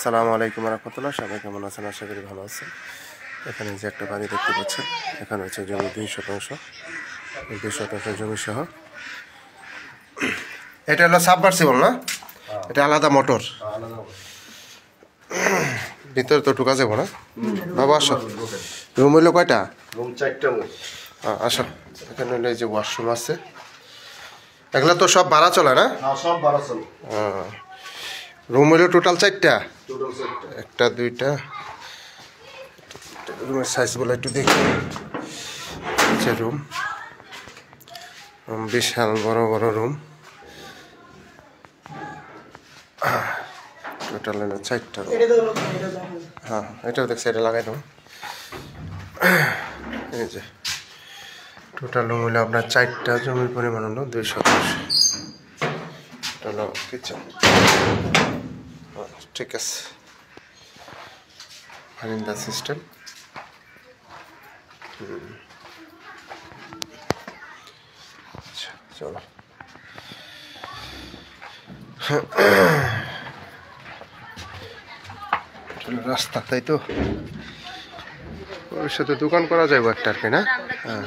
আসসালামু আলাইকুম রহমতুল্লাহ। সবাই কেমন আছেন? আশা করি ভালো আছেন। এখানে যে একটা বাড়ি দেখতে পাচ্ছেন, এখানে হচ্ছে জমি 2 শতাংশ জমি সহ। এটা হলো সাবমার্সিবল না, এটা আলাদা মোটর। ভিতরে তো ঢুকা যাবো না বাবা। আসো, রুম হইলো কয়টা? রুম 4টা। আসো, এখানে হলো এই যে ওয়াশরুম আছে। এগুলো তো সব ভাড়া চলে না? সব 12 চলে। রুম হইলো টোটাল 4টা, টোটাল 4টা। 1টা 2টা। রুমের সাইজগুলো একটু দেখি। আচ্ছা, রুম বিশাল বড় বড় রুম। টোটাল হলো 4টা রুম। হ্যাঁ, এটাও দেখছি, এটা লাগাই দাও। এই যে টোটাল রুম হলো আপনার 4টা, জমির পরিমাণ হলো 2 শতাংশ। এটা হলো কিচেন। ঠিক আছে, ফারিন্দা সিস্টেম। আচ্ছা, চলো। রাস্তা, তাই তো ভবিষ্যতে দোকান করা যাবে একটা আর কি না? হ্যাঁ।